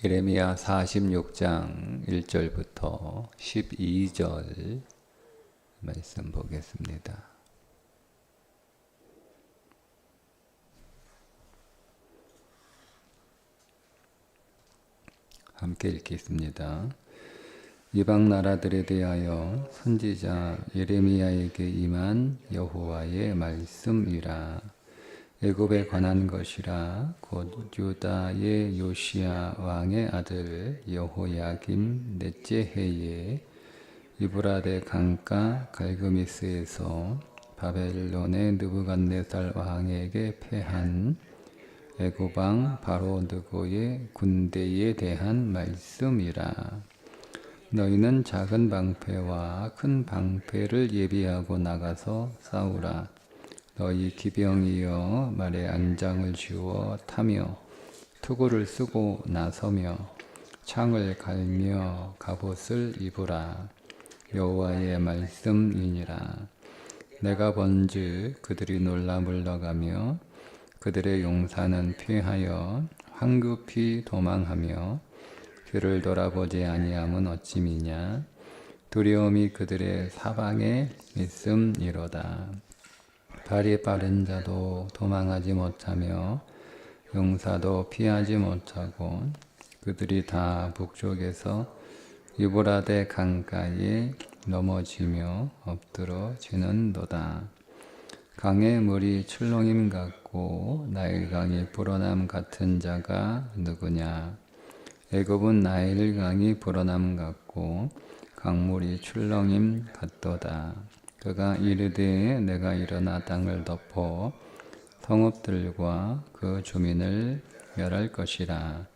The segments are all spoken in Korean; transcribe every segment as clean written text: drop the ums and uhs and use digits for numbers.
예레미야 46장 1절부터 12절 말씀 보겠습니다. 함께 읽겠습니다. 이방 나라들에 대하여 선지자 예레미야에게 임한 여호와의 말씀이라. 애굽에 관한 것이라. 곧 유다의 요시야 왕의 아들 여호야김 넷째 해에 유브라데 강가 갈그미스에서 바벨론의 느부갓네살 왕에게 패한 애굽 왕 바로 느고의 군대에 대한 말씀이라. 너희는 작은 방패와 큰 방패를 예비하고 나가서 싸우라. 너희 기병이여 말에 안장을 쥐워 타며 투구를 쓰고 나서며 창을 갈며 갑옷을 입으라. 여호와의 말씀이니라. 내가 본즉 그들이 놀라 물러가며 그들의 용사는 피하여 황급히 도망하며 뒤를 돌아보지 아니함은 어찌미냐. 두려움이 그들의 사방에 있음이로다. 발이 빠른 자도 도망하지 못하며 용사도 피하지 못하고 그들이 다 북쪽에서 유브라데 강가에 넘어지며 엎드러지는도다. 강의 물이 출렁임 같고 나일강이 불어남 같은 자가 누구냐. 애굽은 나일강이 불어남 같고 강물이 출렁임 같도다. 그가 이르되 내가 일어나 땅을 덮어 성읍들과 그 주민을 멸할 것이라.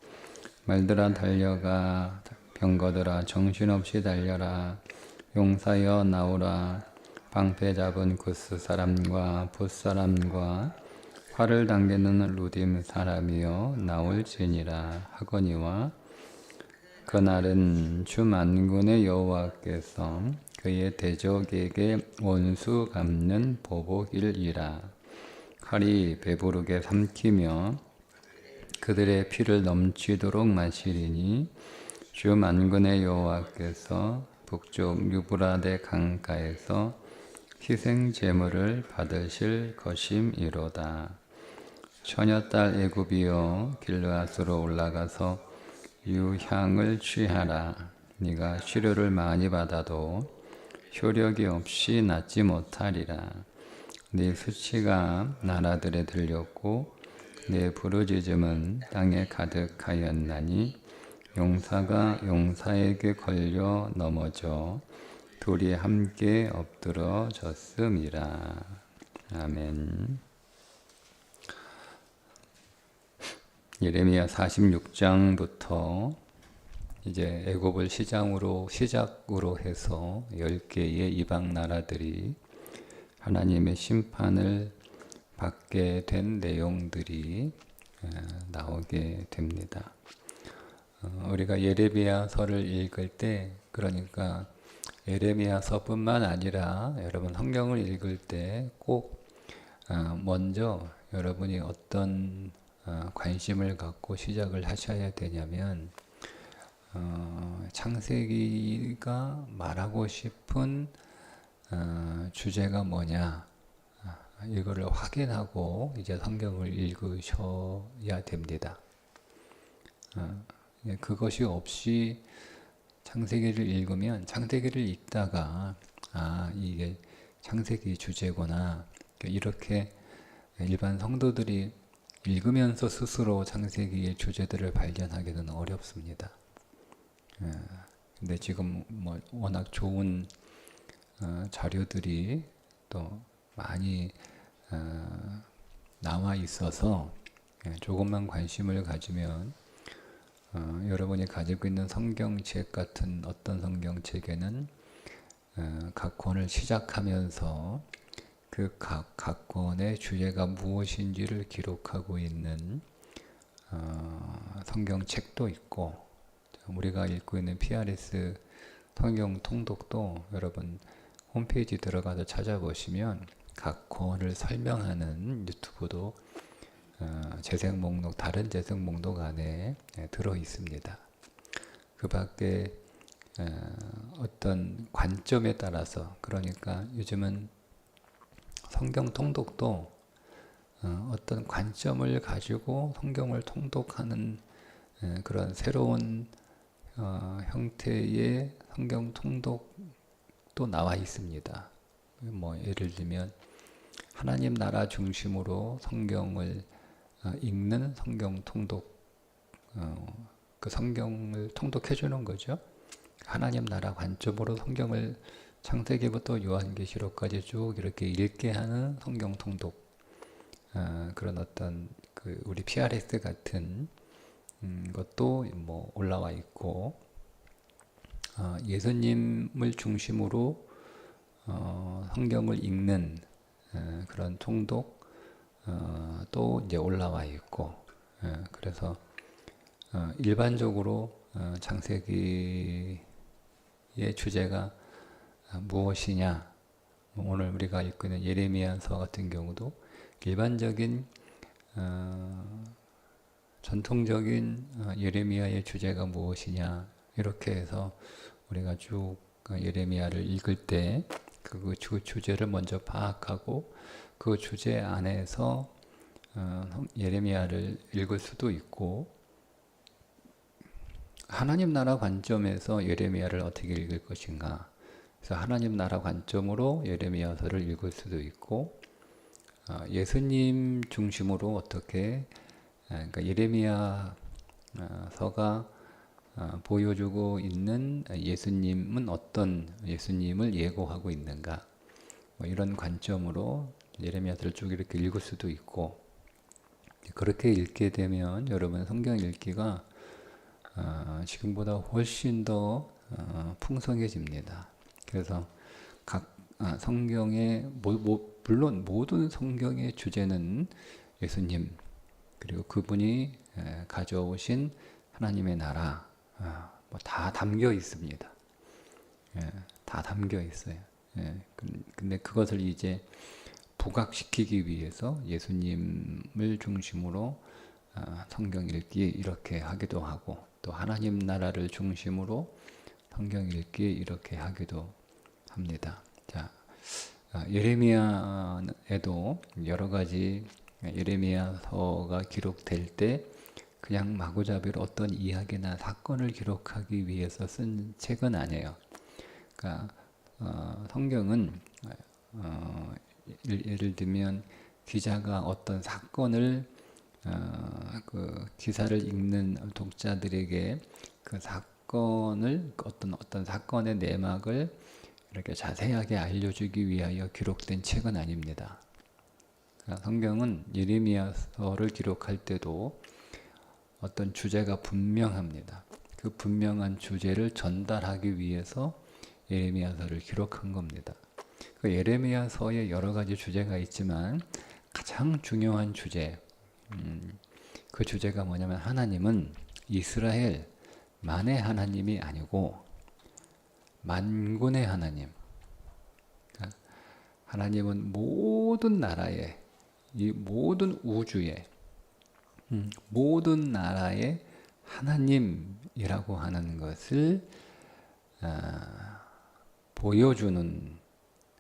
말들아 달려가, 병거들아 정신없이 달려라. 용사여 나오라. 방패 잡은 구스 사람과 붓 사람과 활을 당기는 루딤 사람이여 나올지니라 하거니와. 그날은 주 만군의 여호와께서 그의 대적에게 원수 갚는 보복일이라. 칼이 배부르게 삼키며 그들의 피를 넘치도록 마시리니 주 만군의 여호와께서 북쪽 유브라데 강가에서 희생 제물을 받으실 것임이로다. 처녀딸 애굽이여 길르앗으로 올라가서 유향을 취하라. 네가 치료를 많이 받아도 효력이 없이 낫지 못하리라. 네 수치가 나라들에 들렸고 네 부르짖음은 땅에 가득하였나니 용사가 용사에게 걸려 넘어져 둘이 함께 엎드러졌음이라. 아멘. 예레미야 46장부터 이제 애굽을 시작으로 해서 10개의 이방 나라들이 하나님의 심판을 받게 된 내용들이 나오게 됩니다. 우리가 예레미야서를 읽을 때, 그러니까 예레미야서뿐만 아니라 여러분 성경을 읽을 때 꼭 먼저 여러분이 어떤 관심을 갖고 시작을 하셔야 되냐면 창세기가 말하고 싶은 주제가 뭐냐, 이거를 확인하고 이제 성경을 읽으셔야 됩니다. 그것이 없이 창세기를 읽으면 창세기를 읽다가 이게 창세기 주제구나, 이렇게 일반 성도들이 읽으면서 스스로 창세기의 주제들을 발견하기는 어렵습니다. 근데 지금 뭐 워낙 좋은 자료들이 또 많이 나와 있어서 조금만 관심을 가지면 여러분이 가지고 있는 성경책 같은 어떤 성경책에는 각 권을 시작하면서 그 각 권의 주제가 무엇인지를 기록하고 있는 성경책도 있고, 우리가 읽고 있는 PRS 성경 통독도 여러분 홈페이지 들어가서 찾아보시면 각 권을 설명하는 유튜브도 재생 목록, 다른 재생 목록 안에 들어 있습니다. 그 밖에 어떤 관점에 따라서, 그러니까 요즘은 성경 통독도 어떤 관점을 가지고 성경을 통독하는 그런 새로운 형태의 성경 통독도 나와 있습니다. 뭐 예를 들면 하나님 나라 중심으로 성경을 읽는 성경 통독, 그 성경을 통독해 주는 거죠. 하나님 나라 관점으로 성경을 창세기부터 요한계시록까지 쭉 이렇게 읽게 하는 성경 통독, 그런 어떤 그 우리 PRS 같은 것도 뭐 올라와 있고, 예수님을 중심으로 성경을 읽는 그런 통독 또 이제 올라와 있고, 그래서 일반적으로 창세기의 주제가 무엇이냐, 오늘 우리가 읽고 있는 예레미야서 같은 경우도 일반적인 전통적인 예레미야의 주제가 무엇이냐, 이렇게 해서 우리가 쭉 예레미야를 읽을 때 그 주제를 먼저 파악하고 그 주제 안에서 예레미야를 읽을 수도 있고, 하나님 나라 관점에서 예레미야를 어떻게 읽을 것인가, 그래서 하나님 나라 관점으로 예레미야서를 읽을 수도 있고, 예수님 중심으로 어떻게, 그러니까 예레미야서가 보여주고 있는 예수님은 어떤 예수님을 예고하고 있는가, 뭐 이런 관점으로 예레미야서를 쭉 이렇게 읽을 수도 있고, 그렇게 읽게 되면 여러분 성경 읽기가 지금보다 훨씬 더 풍성해집니다. 그래서 각 성경의 물론 모든 성경의 주제는 예수님, 그리고 그분이 가져오신 하나님의 나라, 뭐 다 담겨 있습니다. 다 담겨 있어요. 근데 그것을 이제 부각시키기 위해서 예수님을 중심으로 성경 읽기 이렇게 하기도 하고, 또 하나님 나라를 중심으로 성경 읽기 이렇게 하기도 합니다. 자, 예레미야에도 여러 가지 예레미야서가 기록될 때 그냥 마구잡이로 어떤 이야기나 사건을 기록하기 위해서 쓴 책은 아니에요. 그러니까 성경은 예를 들면 기자가 어떤 사건을 그 기사를 읽는 독자들에게 그 사건을 어떤 사건의 내막을 이렇게 자세하게 알려주기 위하여 기록된 책은 아닙니다. 그러니까 성경은 예레미야서를 기록할 때도 어떤 주제가 분명합니다. 그 분명한 주제를 전달하기 위해서 예레미야서를 기록한 겁니다. 그 예레미야서에 여러 가지 주제가 있지만 가장 중요한 주제, 그 주제가 뭐냐면 하나님은 이스라엘만의 하나님이 아니고 만군의 하나님. 하나님은 모든 나라에, 이 모든 우주에, 모든 나라의 하나님이라고 하는 것을 보여주는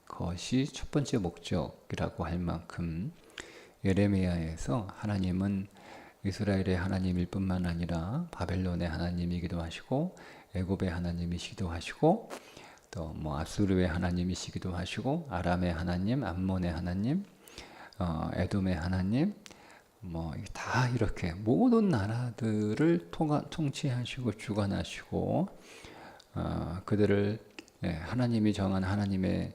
것이 첫 번째 목적이라고 할 만큼 예레미야에서 하나님은 이스라엘의 하나님일 뿐만 아니라 바벨론의 하나님이기도 하시고 애굽의 하나님이시기도 하시고 또 뭐 아수르의 하나님이시기도 하시고 아람의 하나님, 암몬의 하나님, 에돔의 하나님, 뭐 다 이렇게 모든 나라들을 통치하시고 주관하시고 그들을 하나님이 정한 하나님의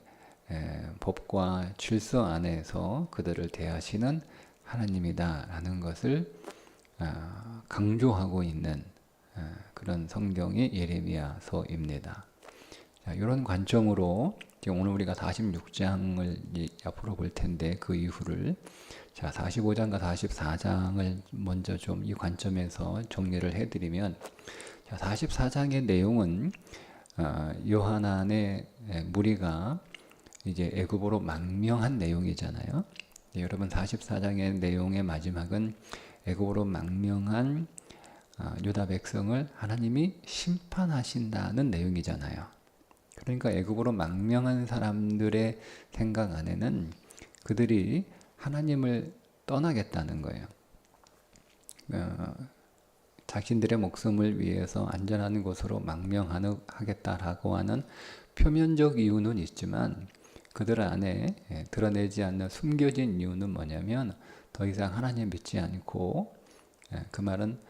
법과 질서 안에서 그들을 대하시는 하나님이다라는 것을 강조하고 있는 그런 성경이 예레미야서입니다. 자, 이런 관점으로 지금 오늘 우리가 46장을 앞으로 볼 텐데 그 이후를 자 45장과 44장을 먼저 좀 이 관점에서 정리를 해드리면 자 44장의 내용은 요하난의 무리가 이제 애굽으로 망명한 내용이잖아요. 네, 여러분 44장의 내용의 마지막은 애굽으로 망명한 유다 백성을 하나님이 심판하신다는 내용이잖아요. 그러니까 애굽으로 망명한 사람들의 생각 안에는 그들이 하나님을 떠나겠다는 거예요. 자신들의 목숨을 위해서 안전한 곳으로 망명하겠다라고 하는 표면적 이유는 있지만 그들 안에 드러내지 않는 숨겨진 이유는 뭐냐면 더 이상 하나님 믿지 않고, 그 말은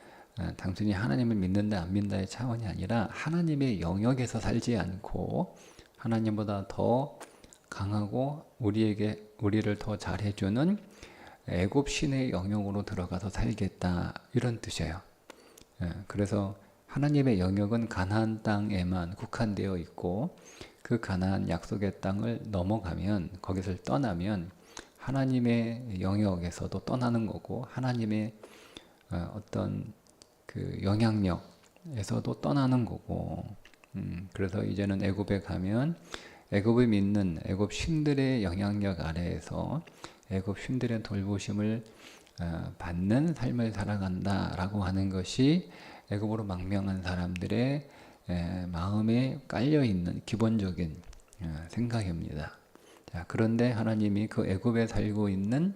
단순히 하나님을 믿는다 안 믿는다의 차원이 아니라 하나님의 영역에서 살지 않고 하나님보다 더 강하고 우리를 더 잘해주는 애굽 신의 영역으로 들어가서 살겠다, 이런 뜻이에요. 그래서 하나님의 영역은 가나안 땅에만 국한되어 있고 그 가나안 약속의 땅을 넘어가면, 거기서 떠나면 하나님의 영역에서도 떠나는 거고 하나님의 어떤 그 영향력에서도 떠나는 거고, 그래서 이제는 애굽에 가면 애굽을 믿는 애굽 신들의 영향력 아래에서 애굽 신들의 돌보심을 받는 삶을 살아간다라고 하는 것이 애굽으로 망명한 사람들의 마음에 깔려 있는 기본적인 생각입니다. 자, 그런데 하나님이 그 애굽에 살고 있는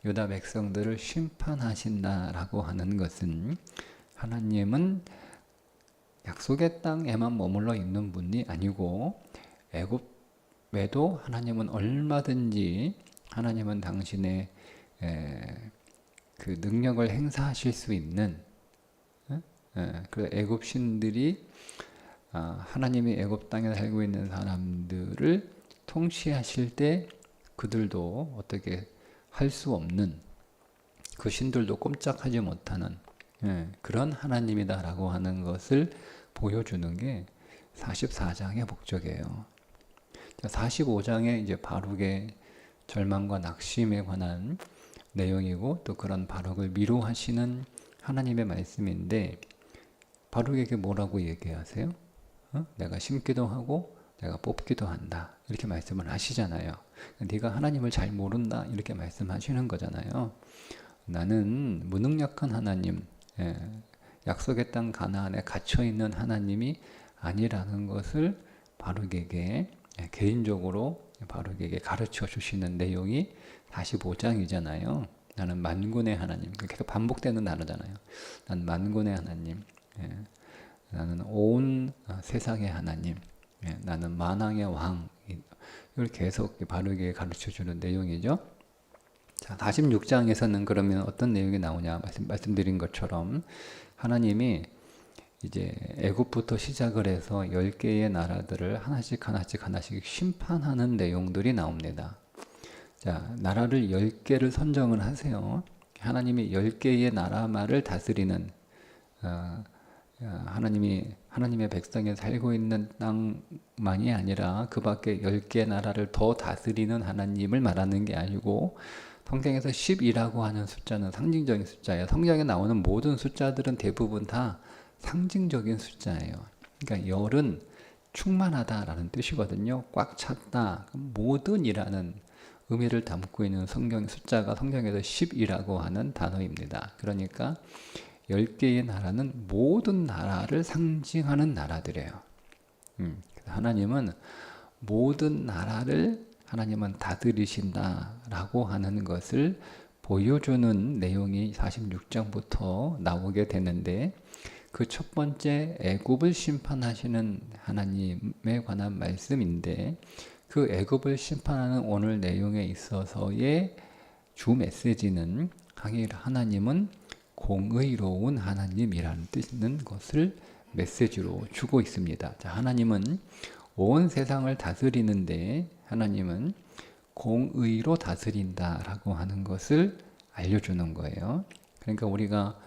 유다 백성들을 심판하신다라고 하는 것은, 하나님은 약속의 땅에만 머물러 있는 분이 아니고 애굽에도 하나님은 얼마든지 하나님은 당신의 그 능력을 행사하실 수 있는, 그 애굽 신들이 하나님이 애굽 땅에 살고 있는 사람들을 통치하실 때 그들도 어떻게 할 수 없는, 그 신들도 꼼짝하지 못하는 그런 하나님이다라고 하는 것을 보여주는 게 44장의 목적이에요. 45장에 이제 바룩의 절망과 낙심에 관한 내용이고, 또 그런 바룩을 미루하시는 하나님의 말씀인데, 바룩에게 뭐라고 얘기하세요? 내가 심기도 하고 내가 뽑기도 한다, 이렇게 말씀을 하시잖아요. 네가 하나님을 잘 모른다, 이렇게 말씀하시는 거잖아요. 나는 무능력한 하나님, 약속의 땅 가나안에 갇혀있는 하나님이 아니라는 것을 바룩에게 개인적으로 바룩에게 가르쳐 주시는 내용이 45장이잖아요. 나는 만군의 하나님, 계속 반복되는 단어잖아요. 난 만군의 하나님, 나는 온 세상의 하나님, 나는 만왕의 왕, 이걸 계속 바룩에게 가르쳐 주는 내용이죠. 자, 46장에서는 그러면 어떤 내용이 나오냐, 말씀드린 것처럼 하나님이 이제 애굽부터 시작을 해서 10개의 나라들을 하나씩 심판하는 내용들이 나옵니다. 자, 나라를 10개를 선정을 하세요. 하나님이 10개의 나라만을 다스리는, 하나님의 백성이 살고 있는 땅만이 아니라 그 밖에 10개 나라를 더 다스리는 하나님을 말하는 게 아니고, 성경에서 10이라고 하는 숫자는 상징적인 숫자예요. 성경에 나오는 모든 숫자들은 대부분 다 상징적인 숫자예요. 그러니까 열은 충만하다라는 뜻이거든요. 꽉 찼다, 모든이라는 의미를 담고 있는 성경 숫자가 성경에서 10이라고 하는 단어입니다. 그러니까 10개의 나라는 모든 나라를 상징하는 나라들이에요. 하나님은 모든 나라를 하나님은 다스리신다라고 하는 것을 보여주는 내용이 46장부터 나오게 되는데, 그 첫 번째 애굽을 심판하시는 하나님에 관한 말씀인데, 그 애굽을 심판하는 오늘 내용에 있어서의 주 메시지는 하나님은 공의로운 하나님이라는 뜻있는 것을 메시지로 주고 있습니다. 자, 하나님은 온 세상을 다스리는데 하나님은 공의로 다스린다라고 하는 것을 알려주는 거예요. 그러니까 우리가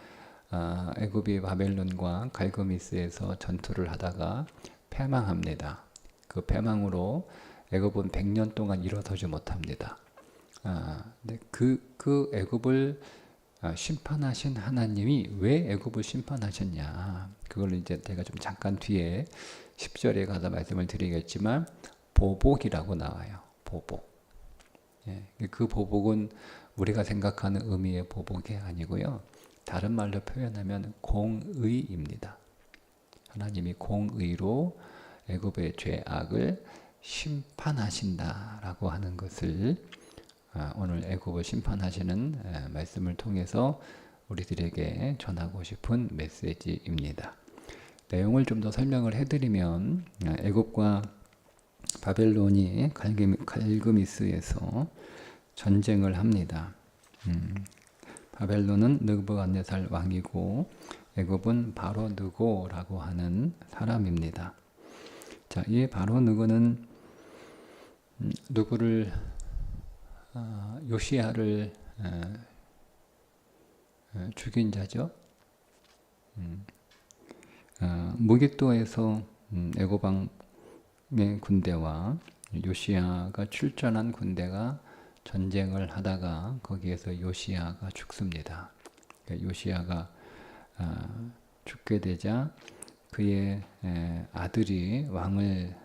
애굽이 바벨론과 갈그미스에서 전투를 하다가 패망합니다. 그 패망으로 애굽은 100년 동안 일어서지 못합니다. 근데 그 애굽을 심판하신 하나님이 왜 애굽을 심판하셨냐? 그걸 이제 제가 좀 잠깐 뒤에 10절에 가서 말씀을 드리겠지만, 보복이라고 나와요. 보복. 그 보복은 우리가 생각하는 의미의 보복이 아니고요. 다른 말로 표현하면 공의입니다. 하나님이 공의로 애굽의 죄악을 심판하신다라고 하는 것을 오늘 애굽을 심판하시는 말씀을 통해서 우리들에게 전하고 싶은 메시지입니다. 내용을 좀 더 설명을 해드리면 애굽과 바벨론이 갈그미스에서 전쟁을 합니다. 바벨론은 느부갓네살 왕이고 애굽은 바로 느고라고 하는 사람입니다. 자, 이 바로 느고는 누구를 요시야를 죽인 자죠. 무깃도에서 애굽 왕의 군대와 요시야가 출전한 군대가 전쟁을 하다가 거기에서 요시야가 죽습니다. 요시야가 죽게 되자 그의 아들이 왕을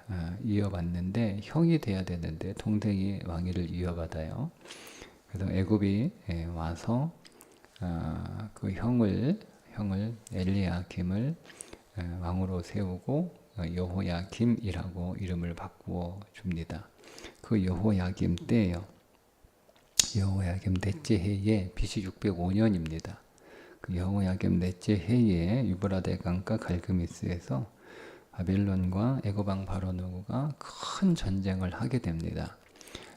이어받는데 형이 돼야 되는데 동생이 왕위를 이어받아요. 그래서 애굽이 와서 그 형을 엘리야김을 왕으로 세우고 여호야김이라고 이름을 바꾸어 줍니다. 그 여호야김 때예요. 여호야김 넷째 해에 BC 605년입니다. 그 여호야김 넷째 해에 유브라데 강가 갈그미스에서 바벨론과 애굽 왕 바로 느고가 큰 전쟁을 하게 됩니다.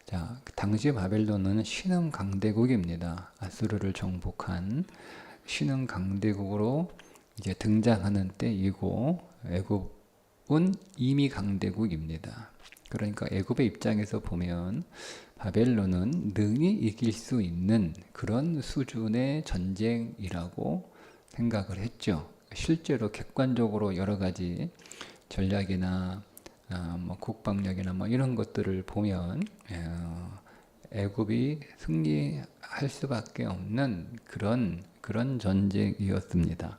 자, 당시 바벨론은 신흥 강대국입니다. 아수르를 정복한 신흥 강대국으로 이제 등장하는 때이고 애굽은 이미 강대국입니다. 그러니까 애굽의 입장에서 보면 바벨론은 능히 이길 수 있는 그런 수준의 전쟁이라고 생각을 했죠. 실제로 객관적으로 여러 가지 전략이나 국방력이나 이런 것들을 보면 애굽이 승리할 수밖에 없는 그런 전쟁이었습니다.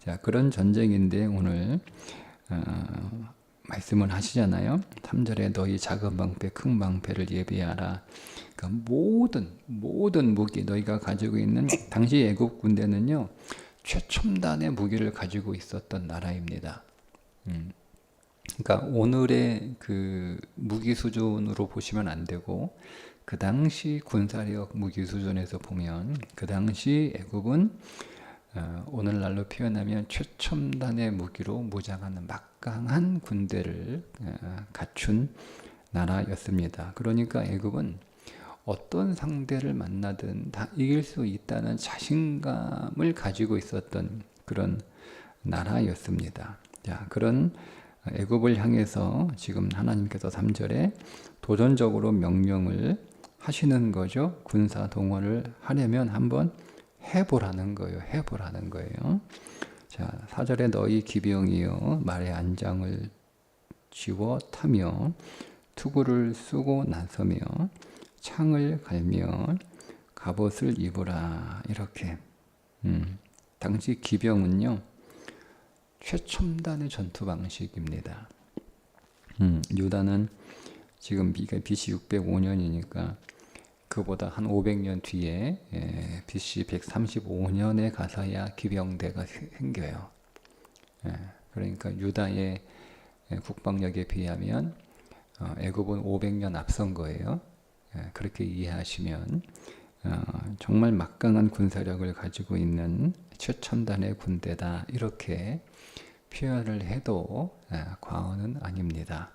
자, 그런 전쟁인데 오늘 말씀을 하시잖아요. 3절에 너희 작은 방패, 큰 방패를 예비하라. 그러니까 모든 무기 너희가 가지고 있는 당시 애굽 군대는요 최첨단의 무기를 가지고 있었던 나라입니다. 그러니까 오늘의 그 무기 수준으로 보시면 안 되고 그 당시 군사력 무기 수준에서 보면 그 당시 애굽은 오늘날로 표현하면 최첨단의 무기로 무장하는 막강한 군대를 갖춘 나라였습니다. 그러니까 애굽은 어떤 상대를 만나든 다 이길 수 있다는 자신감을 가지고 있었던 그런 나라였습니다. 자, 그런 애굽을 향해서 지금 하나님께서 3절에 도전적으로 명령을 하시는 거죠. 군사 동원을 하려면 한번 해보라는 거예요. 자, 4절에 너희 기병이여 말의 안장을 쥐워 타며 투구를 쓰고 나서며 창을 갈며 갑옷을 입으라. 이렇게 당시 기병은요 최첨단의 전투 방식입니다. 유다는 지금 BC 605년이니까 그보다 한 500년 뒤에 BC 135년에 가서야 기병대가 생겨요. 그러니까 유다의 국방력에 비하면 애굽은 500년 앞선 거예요. 그렇게 이해하시면 정말 막강한 군사력을 가지고 있는 최첨단의 군대다 이렇게 표현을 해도 과언은 아닙니다.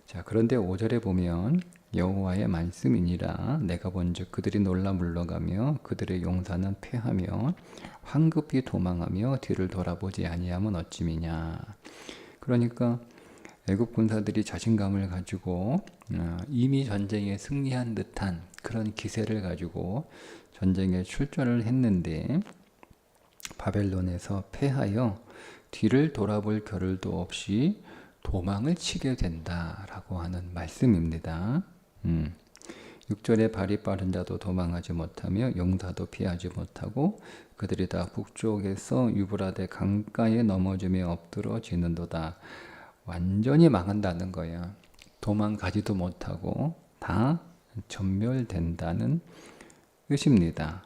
자, 그런데 5절에 보면 여호와의 말씀이니라 내가 본즉 그들이 놀라 물러가며 그들의 용사는 패하며 황급히 도망하며 뒤를 돌아보지 아니하면 어찌미냐. 그러니까 애굽 군사들이 자신감을 가지고 이미 전쟁에 승리한 듯한 그런 기세를 가지고 전쟁에 출전을 했는데 바벨론에서 패하여 뒤를 돌아볼 겨를도 없이 도망을 치게 된다라고 하는 말씀입니다. 6절에 발이 빠른 자도 도망하지 못하며 용사도 피하지 못하고 그들이 다 북쪽에서 유브라데 강가에 넘어지며 엎드러지는도다. 완전히 망한다는 거예요. 도망가지도 못하고 다 전멸된다는 뜻입니다.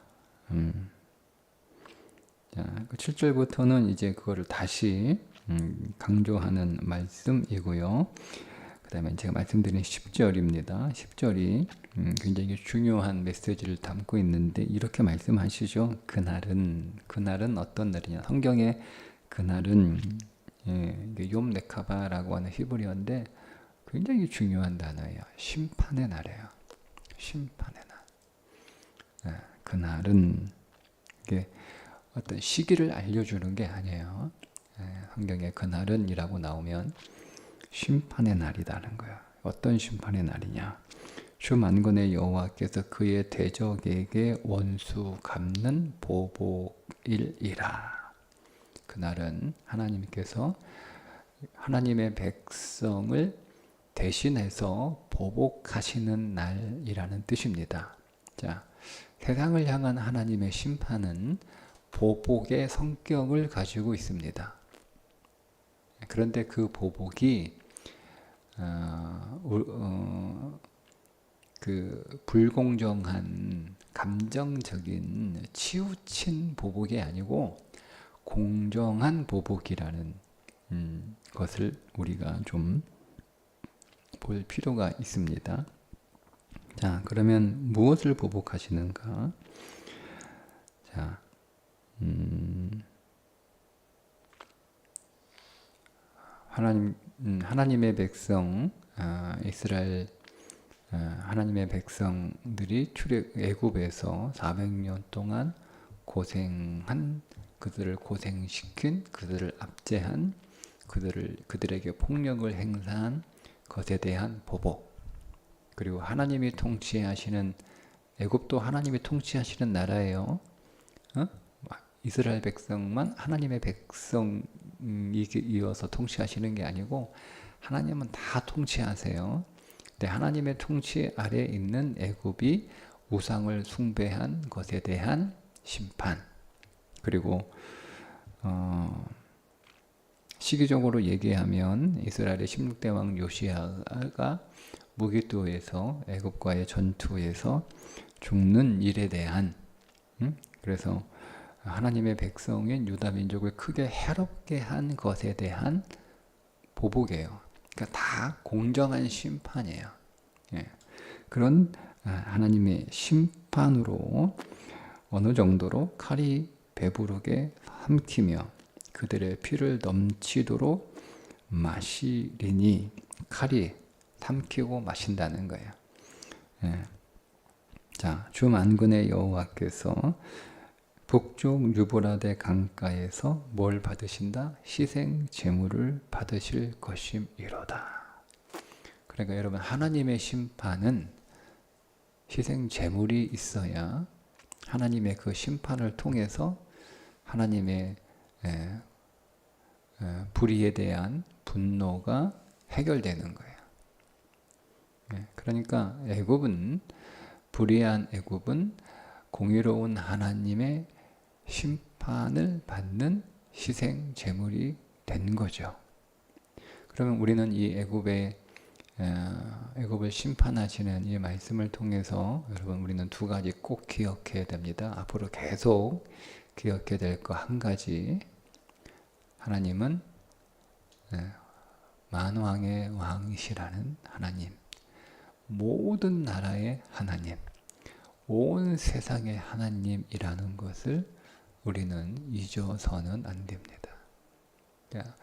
자, 7절부터는 이제 그거를 다시 강조하는 말씀이고요. 그 다음에 제가 말씀드린 10절입니다. 10절이 굉장히 중요한 메시지를 담고 있는데 이렇게 말씀하시죠. 그날은 어떤 날이냐. 성경에 그날은 욤 네카바라고 하는 히브리어인데 굉장히 중요한 단어예요. 심판의 날이에요. 심판의 날. 그날은 이게 어떤 시기를 알려주는 게 아니에요. 성경에 그날은 이라고 나오면 심판의 날이라는 거예요. 어떤 심판의 날이냐. 주 만군의 여호와께서 그의 대적에게 원수 갚는 보복일이라. 그날은 하나님께서 하나님의 백성을 대신해서 보복하시는 날이라는 뜻입니다. 자, 세상을 향한 하나님의 심판은 보복의 성격을 가지고 있습니다. 그런데 그 보복이 그 불공정한 감정적인 치우친 보복이 아니고 공정한 보복이라는 것을 우리가 좀 볼 필요가 있습니다. 자, 그러면 무엇을 보복하시는가? 자, 하나님의 백성 이스라엘 하나님의 백성들이 애굽에서 400년 동안 고생한 그들을 고생시킨 그들을 압제한 그들에게 폭력을 행사한 것에 대한 보복 그리고 하나님이 통치하시는 애굽도 하나님이 통치하시는 나라예요. 이스라엘 백성만 하나님의 백성이어서 통치하시는 게 아니고 하나님은 다 통치하세요. 근데 하나님의 통치 아래에 있는 애굽이 우상을 숭배한 것에 대한 심판 그리고 시기적으로 얘기하면 이스라엘의 16대 왕 요시아가 무기토에서 애굽과의 전투에서 죽는 일에 대한 그래서 하나님의 백성인 유다 민족을 크게 해롭게 한 것에 대한 보복이에요. 그러니까 다 공정한 심판이에요. 그런 하나님의 심판으로 어느 정도로 칼이 배부르게 삼키며 그들의 피를 넘치도록 마시리니 칼이 삼키고 마신다는 거예요. 자, 주 만군의 여호와께서 북쪽 유브라데 강가에서 뭘 받으신다? 희생 제물을 받으실 것임이로다. 그러니까 여러분 하나님의 심판은 희생 제물이 있어야 하나님의 그 심판을 통해서 하나님의 불의에 대한 분노가 해결되는 거예요. 그러니까 불의한 애굽은 공의로운 하나님의 심판을 받는 희생 제물이 된 거죠. 그러면 우리는 이 애굽을 심판하시는 이 말씀을 통해서 여러분 우리는 두 가지 꼭 기억해야 됩니다. 앞으로 계속 기억해야 될 거 한 가지. 하나님은 만왕의 왕이시라는 하나님, 모든 나라의 하나님, 온 세상의 하나님이라는 것을 우리는 잊어서는 안 됩니다. 그러니까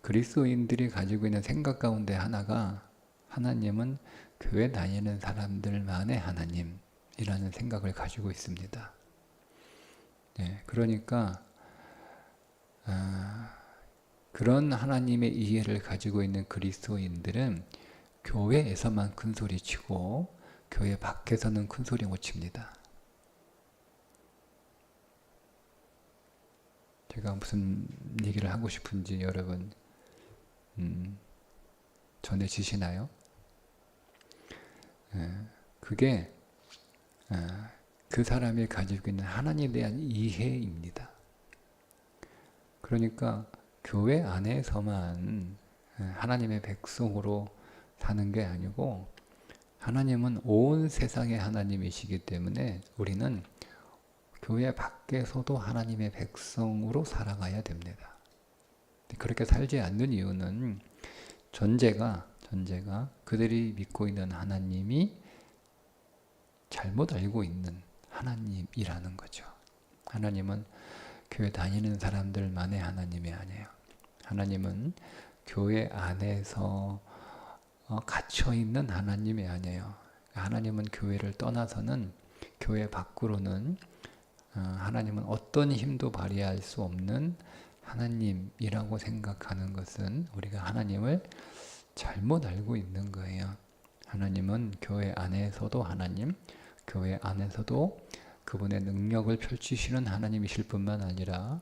그리스도인들이 가지고 있는 생각 가운데 하나가 하나님은 교회 다니는 사람들만의 하나님이라는 생각을 가지고 있습니다. 그러니까 그런 하나님의 이해를 가지고 있는 그리스도인들은 교회에서만 큰 소리 치고 교회 밖에서는 큰 소리 못 칩니다. 제가 무슨 얘기를 하고 싶은지 여러분 전해지시나요? 그게 그 사람이 가지고 있는 하나님에 대한 이해입니다. 그러니까 교회 안에서만 하나님의 백성으로 사는 게 아니고 하나님은 온 세상의 하나님이시기 때문에 우리는 교회 밖에서도 하나님의 백성으로 살아가야 됩니다. 그렇게 살지 않는 이유는 전제가 그들이 믿고 있는 하나님이 잘못 알고 있는 하나님이라는 거죠. 하나님은 교회 다니는 사람들만의 하나님이 아니에요. 하나님은 교회 안에서 갇혀 있는 하나님이 아니에요. 하나님은 교회를 떠나서는 교회 밖으로는 하나님은 어떤 힘도 발휘할 수 없는 하나님이라고 생각하는 것은 우리가 하나님을 잘못 알고 있는 거예요. 하나님은 교회 안에서도 하나님, 교회 안에서도 그분의 능력을 펼치시는 하나님이실 뿐만 아니라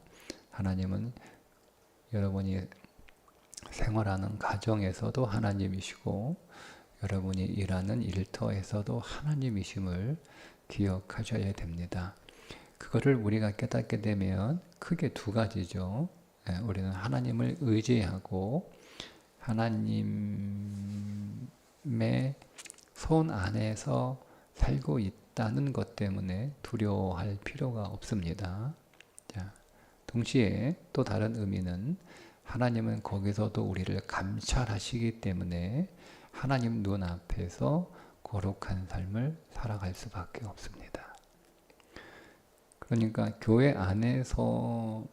하나님은 여러분이 생활하는 가정에서도 하나님이시고 여러분이 일하는 일터에서도 하나님이심을 기억하셔야 됩니다. 그거를 우리가 깨닫게 되면 크게 두 가지죠. 우리는 하나님을 의지하고 하나님의 손 안에서 살고 있다는 것 때문에 두려워할 필요가 없습니다. 자, 동시에 또 다른 의미는 하나님은 거기서도 우리를 감찰하시기 때문에 하나님 눈앞에서 거룩한 삶을 살아갈 수밖에 없습니다. 그러니까 교회 안에서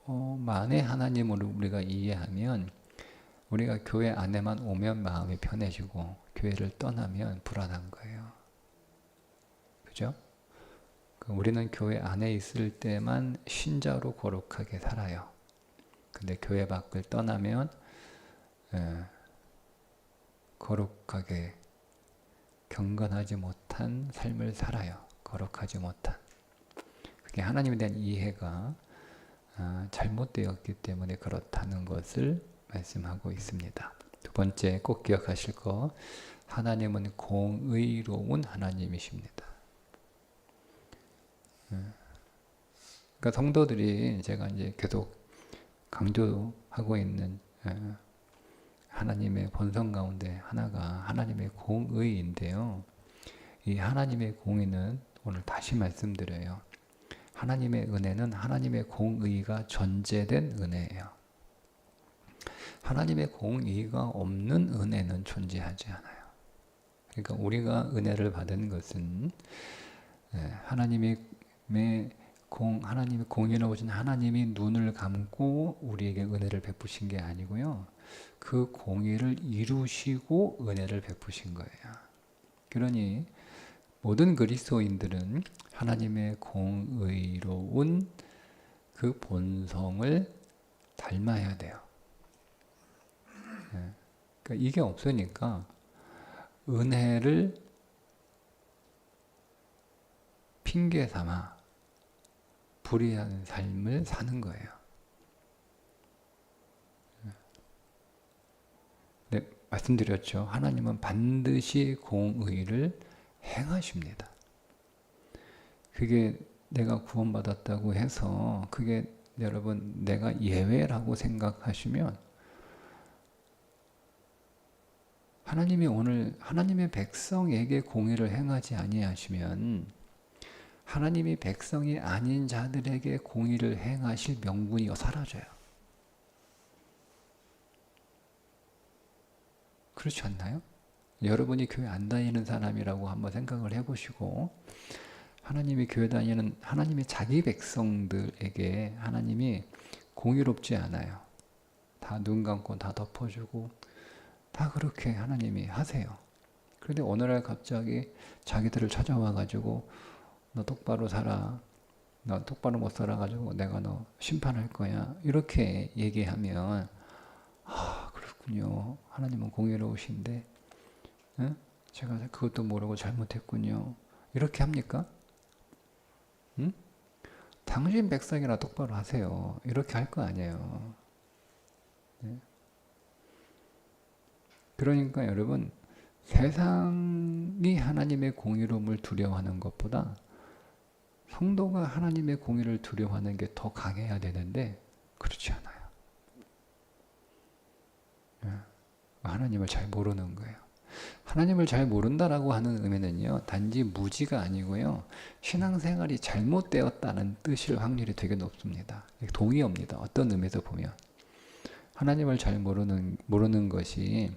만의 하나님을 우리가 이해하면 우리가 교회 안에만 오면 마음이 편해지고 교회를 떠나면 불안한 거예요. 그죠? 우리는 교회 안에 있을 때만 신자로 거룩하게 살아요. 근데 교회 밖을 떠나면 거룩하게 경건하지 못한 삶을 살아요. 거룩하지 못한. 그게 하나님에 대한 이해가 잘못되었기 때문에 그렇다는 것을 말씀하고 있습니다. 두 번째 꼭 기억하실 거, 하나님은 공의로운 하나님이십니다. 그러니까 성도들이 제가 이제 계속 강조하고 있는 하나님의 본성 가운데 하나가 하나님의 공의인데요. 이 하나님의 공의는 오늘 다시 말씀드려요. 하나님의 은혜는 하나님의 공의가 전제된 은혜예요. 하나님의 공의가 없는 은혜는 존재하지 않아요. 그러니까 우리가 은혜를 받은 것은 하나님의 공의로우신 하나님이 눈을 감고 우리에게 은혜를 베푸신 게 아니고요. 그 공의를 이루시고 은혜를 베푸신 거예요. 그러니 모든 그리스도인들은 하나님의 공의로운 그 본성을 닮아야 돼요. 그러니까 이게 없으니까 은혜를 핑계 삼아 불의한 삶을 사는 거예요. 네, 말씀드렸죠. 하나님은 반드시 공의를 행하십니다. 그게 내가 구원받았다고 해서 그게 여러분 내가 예외라고 생각하시면 하나님이 오늘 하나님의 백성에게 공의를 행하지 아니하시면 하나님이 백성이 아닌 자들에게 공의를 행하실 명분이 사라져요. 그렇지 않나요? 여러분이 교회 안 다니는 사람이라고 한번 생각을 해보시고 하나님이 교회 다니는 하나님의 자기 백성들에게 하나님이 공의롭지 않아요. 다 눈 감고 다 덮어주고 다 그렇게 하나님이 하세요. 그런데 오늘날 갑자기 자기들을 찾아와가지고 너 똑바로 살아. 너 똑바로 못 살아가지고 내가 너 심판할 거야. 이렇게 얘기하면 그렇군요. 하나님은 공의로우신데 제가 그것도 모르고 잘못했군요. 이렇게 합니까? 응? 당신 백성이나 똑바로 하세요. 이렇게 할 거 아니에요. 네? 그러니까 여러분 세상이 하나님의 공의로움을 두려워하는 것보다 성도가 하나님의 공의를 두려워하는 게 더 강해야 되는데 그렇지 않아요. 하나님을 잘 모르는 거예요. 하나님을 잘 모른다라고 하는 의미는요, 단지 무지가 아니고요, 신앙생활이 잘못되었다는 뜻일 확률이 되게 높습니다. 동의어입니다. 어떤 의미에서 보면. 하나님을 잘 모르는 것이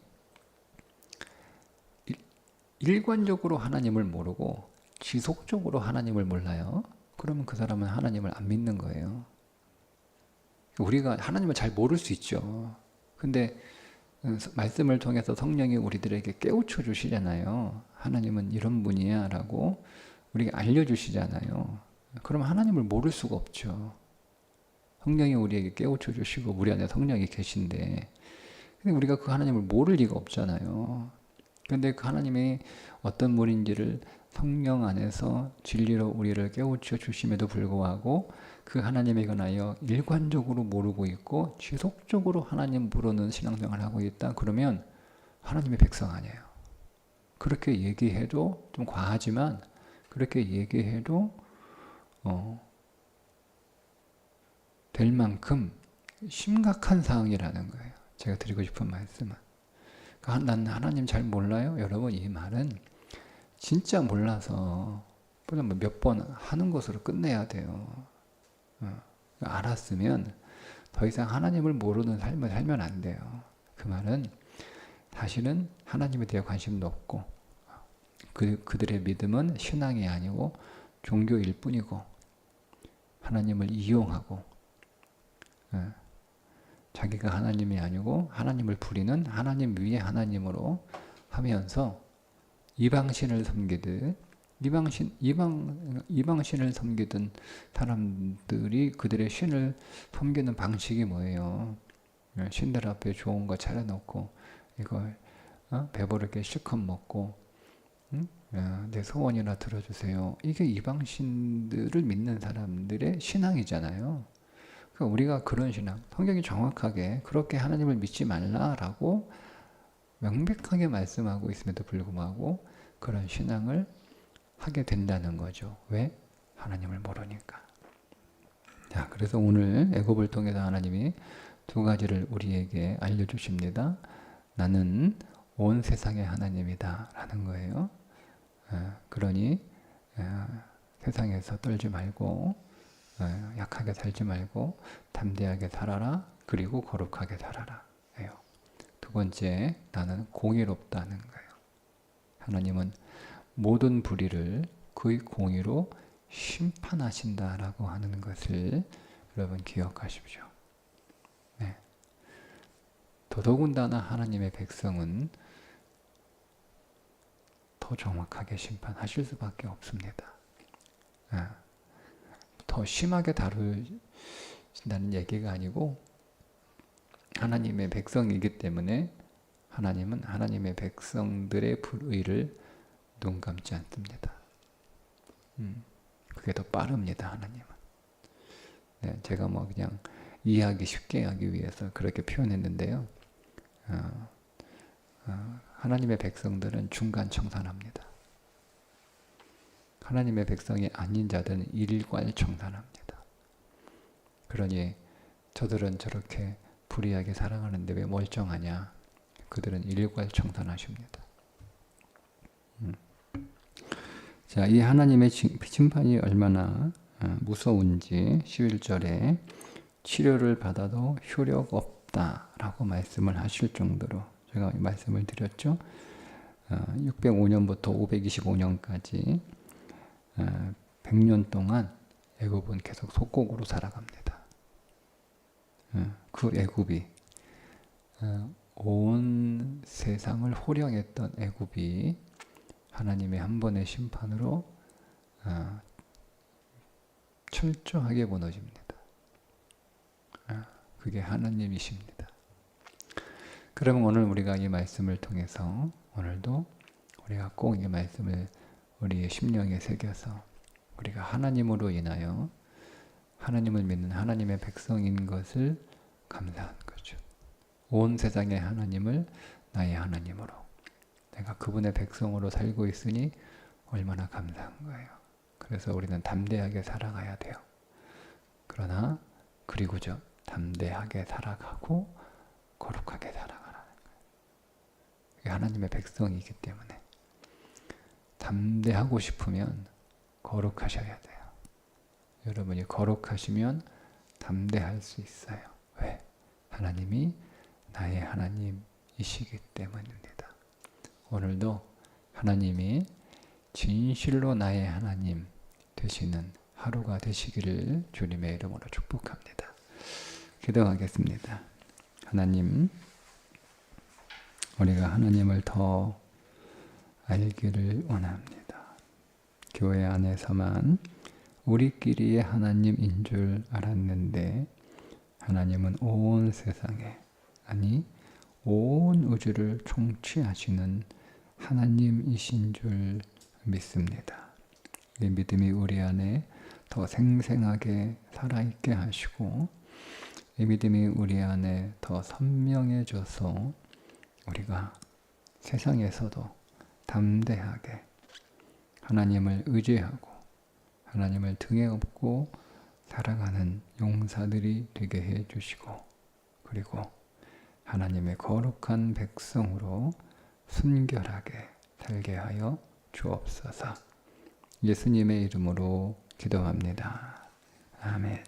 일관적으로 하나님을 모르고 지속적으로 하나님을 몰라요. 그러면 그 사람은 하나님을 안 믿는 거예요. 우리가 하나님을 잘 모를 수 있죠. 근데 말씀을 통해서 성령이 우리들에게 깨우쳐 주시잖아요. 하나님은 이런 분이야 라고 우리에게 알려주시잖아요. 그럼 하나님을 모를 수가 없죠. 성령이 우리에게 깨우쳐 주시고 우리 안에 성령이 계신데, 근데 우리가 그 하나님을 모를 리가 없잖아요. 근데 그 하나님이 어떤 분인지를 성령 안에서 진리로 우리를 깨우쳐 주심에도 불구하고 그 하나님에 관하여 일관적으로 모르고 있고 지속적으로 하나님 모르는 신앙생활을 하고 있다. 그러면 하나님의 백성 아니에요. 그렇게 얘기해도 좀 과하지만 그렇게 얘기해도 될 만큼 심각한 상황이라는 거예요. 제가 드리고 싶은 말씀은. 난 하나님 잘 몰라요? 여러분, 이 말은 진짜 몰라서 몇 번 하는 것으로 끝내야 돼요. 알았으면 더 이상 하나님을 모르는 삶을 살면 안 돼요. 그 말은 사실은 하나님에 대해 관심도 없고 그들의 믿음은 신앙이 아니고 종교일 뿐이고 하나님을 이용하고 자기가 하나님이 아니고 하나님을 부리는 하나님 위에 하나님으로 하면서 이방신을 섬기듯 이방신을 섬기던 사람들이 그들의 신을 섬기는 방식이 뭐예요? 신들 앞에 좋은 거 차려놓고 이걸 배부르게 실컷 먹고 내 소원이나 들어주세요. 이게 이방신들을 믿는 사람들의 신앙이잖아요. 그러니까 우리가 그런 신앙, 성경이 정확하게 그렇게 하나님을 믿지 말라라고 명백하게 말씀하고 있음에도 불구하고 그런 신앙을 하게 된다는 거죠. 왜? 하나님을 모르니까. 자, 그래서 오늘 애굽을 통해서 하나님이 두 가지를 우리에게 알려주십니다. 나는 온 세상의 하나님이다 라는 거예요. 그러니 세상에서 떨지 말고 약하게 살지 말고 담대하게 살아라. 그리고 거룩하게 살아라. 두 번째, 나는 공의롭다는 거예요. 하나님은 모든 불의를 그의 공의로 심판하신다라고 하는 것을 여러분 기억하십시오. 네. 더더군다나 하나님의 백성은 더 정확하게 심판하실 수밖에 없습니다. 더 심하게 다루신다는 얘기가 아니고 하나님의 백성이기 때문에 하나님은 하나님의 백성들의 불의를 눈 감지 않습니다. 그게 더 빠릅니다. 하나님은. 네, 제가 그냥 이해하기 쉽게 하기 위해서 그렇게 표현했는데요. 하나님의 백성들은 중간 청산합니다. 하나님의 백성이 아닌 자들은 일괄 청산합니다. 그러니 저들은 저렇게 불의하게 살아가는데 왜 멀쩡하냐? 그들은 일괄 청산하십니다. 자, 이 하나님의 심판이 얼마나 무서운지 11절에 치료를 받아도 효력 없다라고 말씀을 하실 정도로 제가 말씀을 드렸죠. 605년부터 525년까지 100년 동안 애굽은 계속 속국으로 살아갑니다. 그 애굽이 온 세상을 호령했던 애굽이 하나님의 한 번의 심판으로 철저하게 무너집니다. 그게 하나님이십니다. 그러면 오늘 우리가 이 말씀을 통해서 오늘도 우리가 꼭 이 말씀을 우리의 심령에 새겨서 우리가 하나님으로 인하여 하나님을 믿는 하나님의 백성인 것을 감사하는 거죠. 온 세상의 하나님을 나의 하나님으로 내가 그분의 백성으로 살고 있으니 얼마나 감사한 거예요. 그래서 우리는 담대하게 살아가야 돼요. 그러나 그리고죠, 담대하게 살아가고 거룩하게 살아가라는 거예요. 하나님의 백성이기 때문에 담대하고 싶으면 거룩하셔야 돼요. 여러분이 거룩하시면 담대할 수 있어요. 왜? 하나님이 나의 하나님이시기 때문입니다. 오늘도 하나님이 진실로 나의 하나님 되시는 하루가 되시기를 주님의 이름으로 축복합니다. 기도하겠습니다. 하나님, 우리가 하나님을 더 알기를 원합니다. 교회 안에서만 우리끼리의 하나님인 줄 알았는데 하나님은 온 세상에, 아니 온 우주를 통치하시는 하나님이신 줄 믿습니다. 이 믿음이 우리 안에 더 생생하게 살아있게 하시고 이 믿음이 우리 안에 더 선명해져서 우리가 세상에서도 담대하게 하나님을 의지하고 하나님을 등에 업고 살아가는 용사들이 되게 해주시고 그리고 하나님의 거룩한 백성으로 순결하게 살게 하여 주옵소서. 예수님의 이름으로 기도합니다. 아멘.